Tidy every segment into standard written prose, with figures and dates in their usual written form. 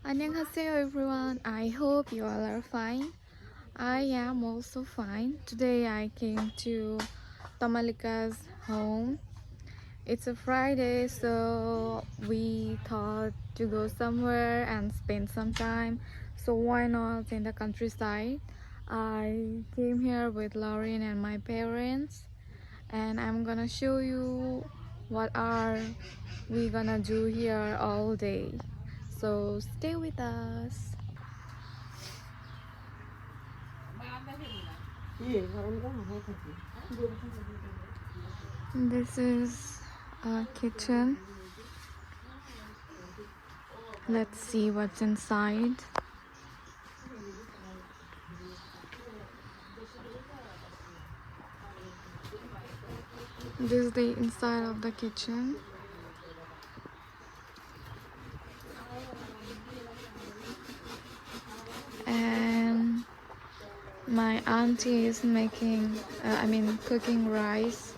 Annyeonghaseyo everyone. I hope you all are fine. I am also fine. Today I came to Tamalika's home. It's a Friday, so we thought to go somewhere and spend some time. So why not in the countryside? I came here with Lauren and my parents, and I'm gonna show you what are we gonna do here all day. So stay with us. This is a kitchen. Let's see what's inside. This is the inside of the kitchen. And my auntie is making, cooking rice.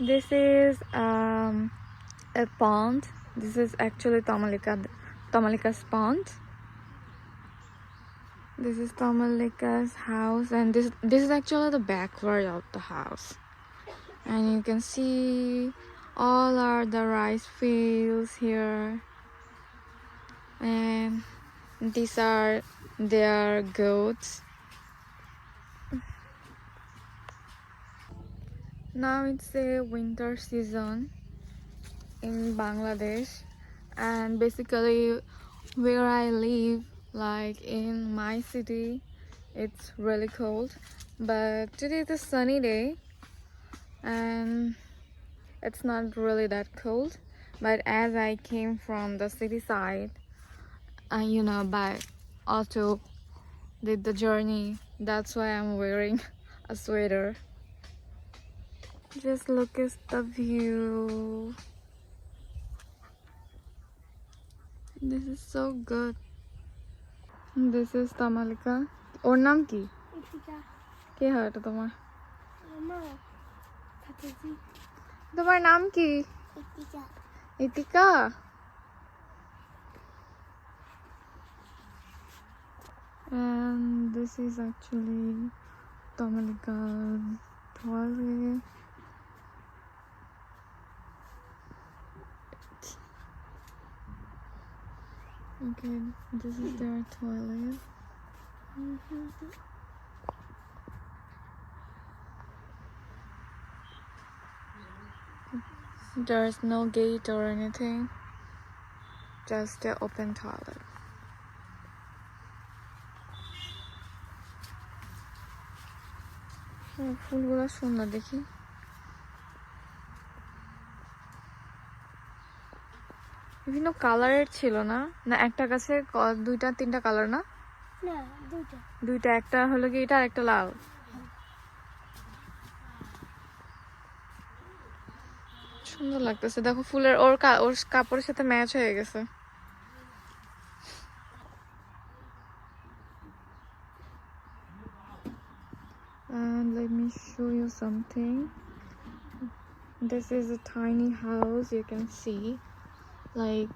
This is a pond. This is actually Tamalika's pond. This is Tamalika's house, and this is actually the backyard of the house. And you can see all are the rice fields here, and these are their goats. Now it's a winter season in Bangladesh, and basically where I live, like in my city, it's really cold, but today is a sunny day and it's not really that cold. But as I came from the city side, by auto did the journey, that's why I'm wearing a sweater. Just look at the view. This is so good. This is Tamalika. ওর নাম কি? কে হয় এটা তোমার? তোমার নাম কি? Itika. And this is actually Tamalika's toilet. Okay, this is their toilet. There's no gate or anything, just the open toilet. ফুলগুলো সুন্দর দেখি। বিভিন্ন কালারের ছিল না? না একটা গাছে দুইটা তিনটা কালার না? না দুইটা, একটা হলো কি এটা আর একটা লাল। সুন্দর লাগতেছে, দেখো ফুলের ওর কাপড়ের সাথে ম্যাচ হয়ে গেছে। And let me show you something. This is a tiny house, you can see. Like,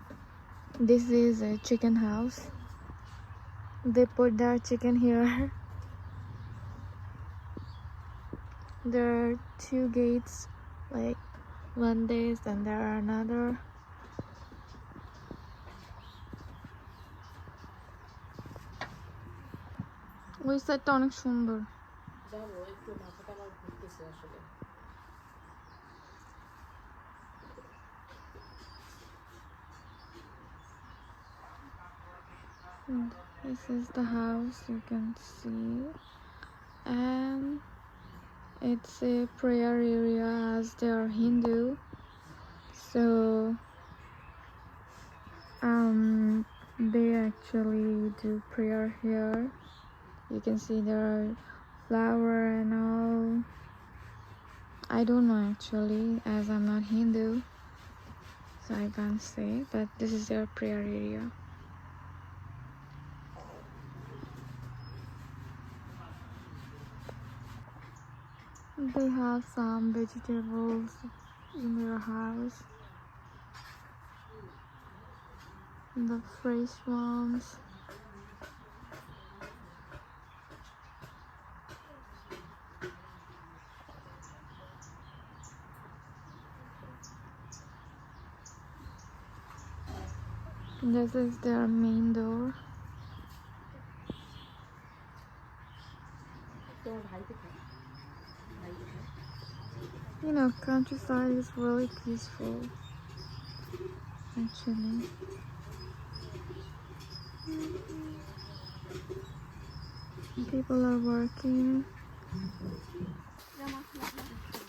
this is a chicken house. They put their chicken here. There are two gates, like one this and there are another. ওই সাইডটা অনেক সুন্দর। This is the house, you can see, and it's a prayer area as they are Hindu, so they actually do prayer here. You can see there are flower and all. I don't know actually, as I'm not Hindu, so I can't say, but this is their prayer area. They have some vegetables in their house. The fresh ones. This is their main door. You know, countryside is really peaceful, actually. People are working.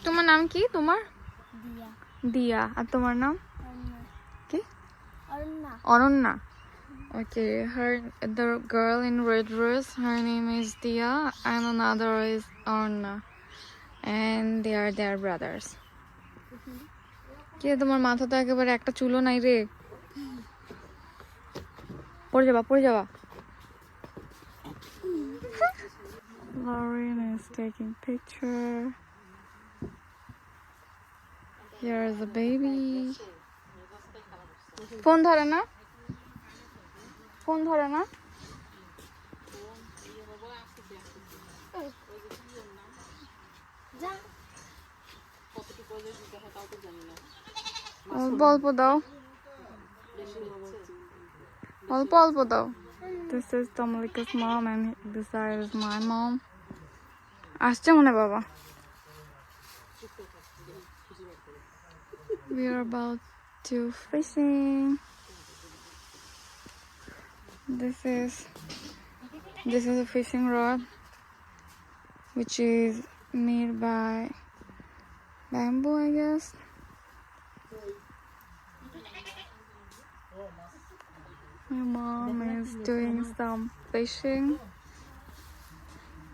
তোমার নাম কি? তোমার দিয়া। আর তোমার নাম কি? Ananya. Okay, the girl in red dress, her name is Dia, and another is Anna, and they are their brothers. কে তোমার মাথাটা একেবারে একটা চুলও নাই রে, পড়ে যাবা. Lauren is taking picture. Here is a baby. Phone ধরে না. অল্প দাও. This is Tamalika's mom and this side is my mom. আসছে মনে বাবা. We are about to fishing. This is a fishing rod which is made by bamboo, I guess. My mom is doing some fishing.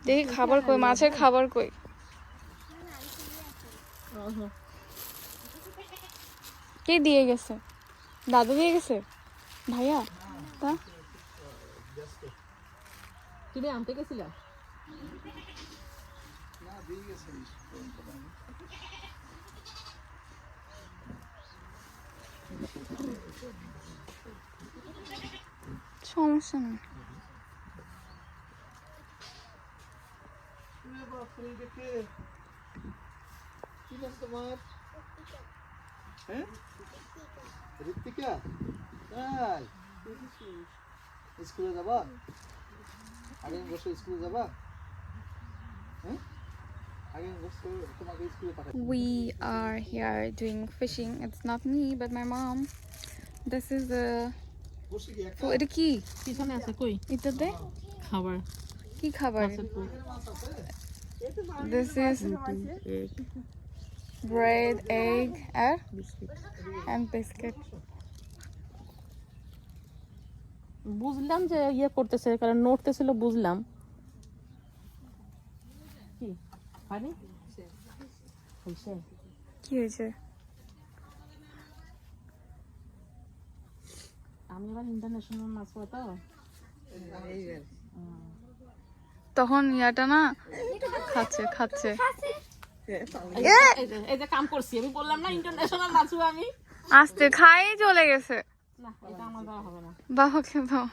দেখি খাবার কই, মাছের খাবার কই? কে দিয়ে গেছে? দাদু দিয়ে গেছে? ভাইয়া? তা কিরে আনতে গেছিল? সমস্যা না. ঋতিকা, তাই স্কুলে যাবা? আগামী বছর স্কুলে যাবা? We are here doing fishing. It's not me, but my mom. This is the. এটা কি? পিছনে আছে কই? এটাতে খাবার। কি খাবার? This is bread, egg, and biscuit. বুঝলাম যে ইয়ে করতেছে, কারণ নড়তেছিল বুঝলাম। কি পানি হইছে? কি হয়েছে? আমি এবার ইন্টারন্যাশনাল মাছ তো তখন ইয়াটা না খাচ্ছে এই যে কাম করছি, আমি বললাম না ইন্টারন্যাশনাল মাছ আমি আস্তে খাই চলে গেছে। না এটা আমার দ্বারা হবে না, বাবাকে দাও।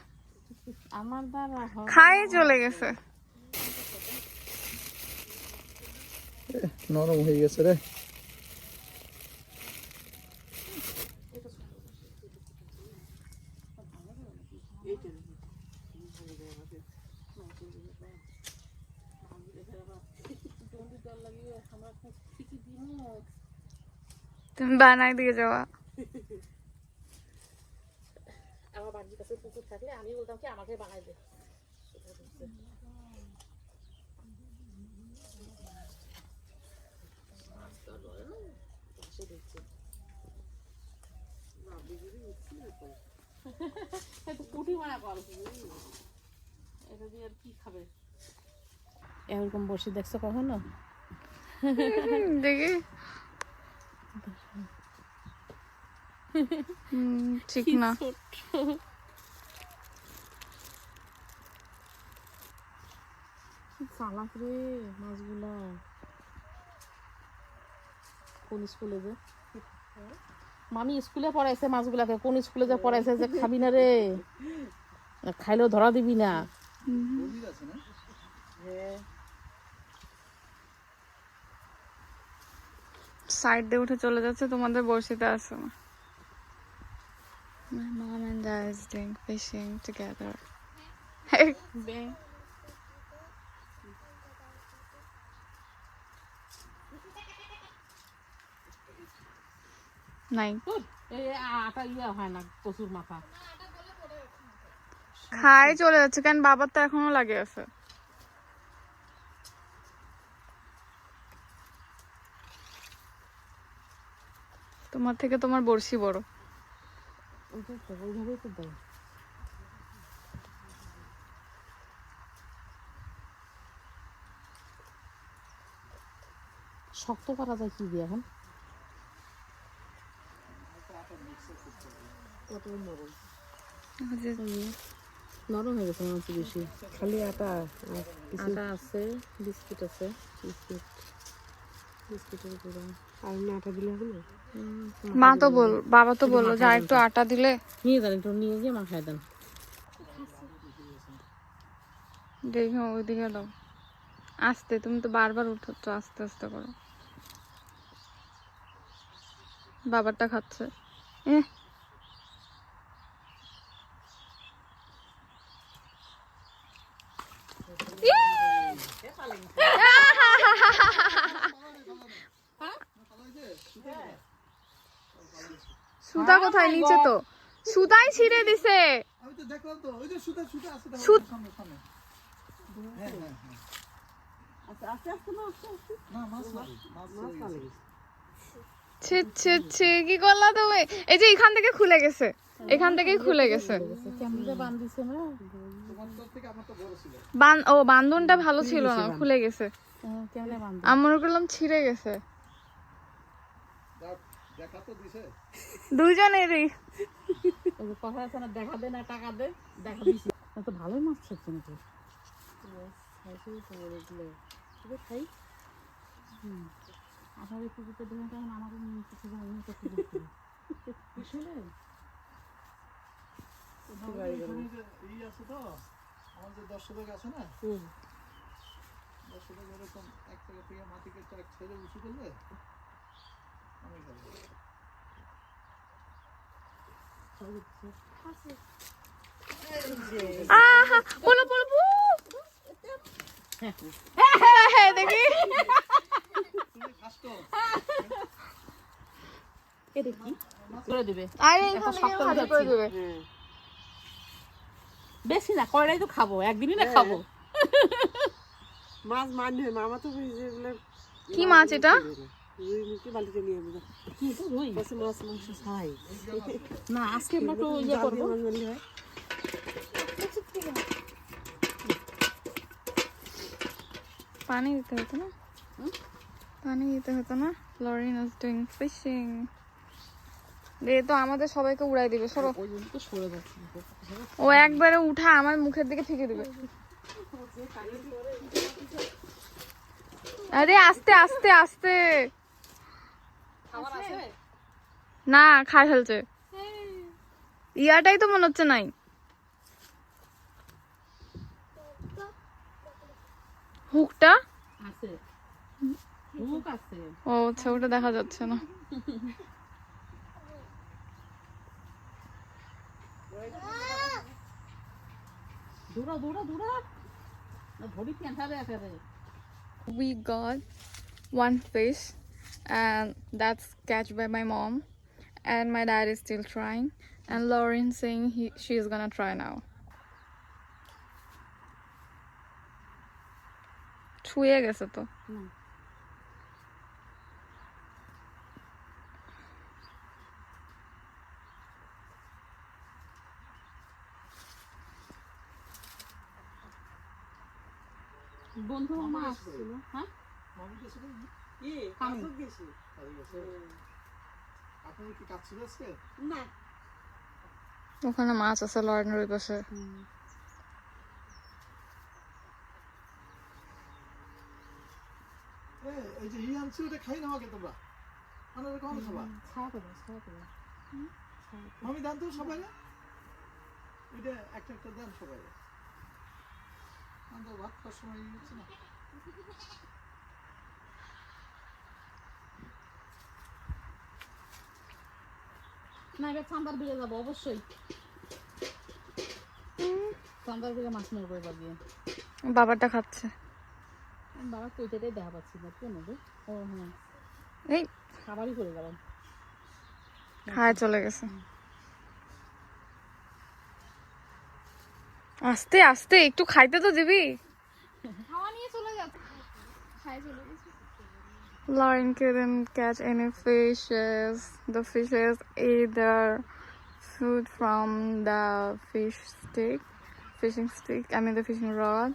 আমার দ্বারা হবে, খাই চলে গেছে। নরম হয়ে গেছে রে। তুমি বানাই দিয়ে যাওয়া। আমার বাড়ির কাছে পুকুর থাকলে আমি বলতাম কি আমাকে বানাই দে। এরকম বসে দেখছো কখনো? দেখি ঠিক না। চালাক রে মাছগুলা। কোন স্কুলে যে মামি স্কুলে পড়াইছে মাছগুলাকে, কোন স্কুলে যে পড়াইছে যে খাবি না রে, খাইলেও ধরা দিবি না। মন্দির আছে না? সাইড দিয়ে উঠে চলে যাচ্ছে, তোমাদের বড়শিতে আসে না। My mom and dad is doing fishing together. নাই এই আটা ইয়া হয় না কচুর মাথা। খাই চলে যাচ্ছে, কারণ বাবার তো এখনো লাগে আছে। তোমার থেকে তোমার বড়শি বড়। ওইভাবেই তো দেয়। শক্ত করা যায় কি দিয়ে এখন? নরম হয়ে গেছে মনে হচ্ছে বেশি। খালি আটা আটা আছে, বিস্কিট আছে, বিস্কিটের গুঁড়া। আর না আটা দিলে হবে না। বাবা তো বললো যে আর একটু আটা দিলে। নিয়ে যান, একটু নিয়ে গিয়ে মাখায় দেন। দেখো ওইদিকে দাও আস্তে, তুমি তো বারবার উঠোচ্ছ, আস্তে আস্তে করো। বাবারটা খাচ্ছে। সুতা কোথায়? নিচে তো সুতাই ছিঁড়ে দিছে। আমি তো দেখলাম তো, ওই যে সুতা সুতা আছে তো সামনে সামনে। হ্যাঁ হ্যাঁ হ্যাঁ। আচ্ছা আস্তে আস্তে না, আস্তে আস্তে না মাছ নাই, মাছ নাই। ছি ছি ছি, কি করলা তুমি? এই যে এখান থেকে খুলে গেছে, এখান থেকেই খুলে গেছে। কেমন যে বান্ধিছে না, তোমার তোর থেকে আমার তো বড় ছিল। বান্ধনটা ভালো ছিল না, খুলে গেছে। কেমনে বান্ধ? আমি মনে করলাম ছিঁড়ে গেছে। দেখা তো দিছে দুজনেরই। ওই যে কথা আছে না, দেখা দে না টাকা দে, দেখা দিছি। তো ভালোই মাছ ছাড়ছে নাকি? খাই আপনার এই পুজোতে দেখেন তখন আমাদের কিছু জানি আসলে এখানে যে ই আছে তো, আমাদের দর্শক আছে না, দর্শক এরকম এক জায়গা থেকে মাটি কেটে এক ছেড়ে উঁচু করলে অনেক হবে। আহা বলো বলো দেখি তুমি খাস তো? এটা কি করে দিবে? আরে এখানে ভাজি করে দিবে। বেশি না, কয়টাই তো খাবো, একদিনই না খাবো। মাছ মানে মামা তো যেগুলো কি মাছ এটা? রুই বালিতে নিয়ে যাবো। কি তো রুই মাছ মাংস খাই না, আজকে আমরা একটু ইয়ে করবো। মাছ বললে হয়। পানি দিতে হতো না, পানি দিতে হতো না। লরিন ইজ ডুইং ফিশিং। এ তো আমাদের সবাইকে উড়াই দিবে, সরো। ওই জন্য তো সরে যাচ্ছে। ও একবারে উঠা আমার মুখের দিকে ফেঁকে দিবে। আরে আস্তে আস্তে আস্তে। না খাই ফেলছে, ইয়াটাই তো মনে হচ্ছে নাই। হুকটা আছে, হুক আছে। ও আচ্ছা, ওটা দেখা যাচ্ছে না। দৌড়া দৌড়া দৌড়া, ধরি ক্যান্সারে একেবারে। We got one fish and that's catch by my mom, and my dad is still trying, and Lauren saying she's gonna try now. ছুঁয়ে গেছে তো। বন্ধু মামা আসছিল। হ্যাঁ মামি গেছে না? কি কাজত গেছি আর গেছে। আপনার কি কাজ ছিল আজকে? না ওখানে মাছ আছে লরেনের ওই পাশে। এই যে ই আনছি ওটা খাই না আমাকে তোমরা। আপনারা কখন খাবা ছায়া করো ছায়া করো মামি দান তো সবাই ওইটা একটা একটা দেন সবাই আমাদের ভাত খাওয়ার সময় হচ্ছে না না এবার চান্দার বিলে যাবো অবশ্যই চান্দার বিলে মাছ মারবো এবার গিয়ে বাবারটা খাচ্ছে। বাবা কইটাটাই দেখা পাচ্ছি না কেন রে ও হ্যাঁ এই খাবারই করে গেলাম খায় চলে গেছে। আস্তে আস্তে একটু খাইতে তো দিবি। খাওয়া নিয়ে চলে যাচ্ছে খাই চলে গেছে Lauren couldn't catch any fishes. The fishes ate their food from the fishing stick. I mean the fishing rod.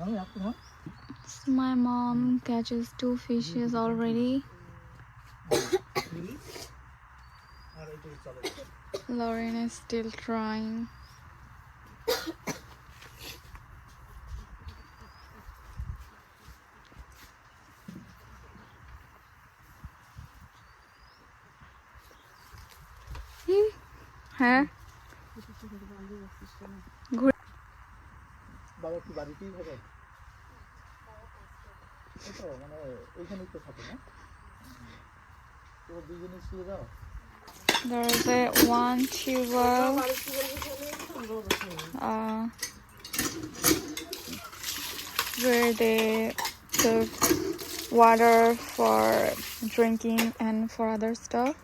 আমি আপনার My mom catches 2 fishes already. আর এইটাই চলে Lauren is still trying. হ্যাঁ বাবা কি বাড়িতেই থাকে এই তো মানে এইখানেই তো থাকে না তোমরা দুজনে স্কুলে যাও there's a one tube where they took water for drinking and for other stuff.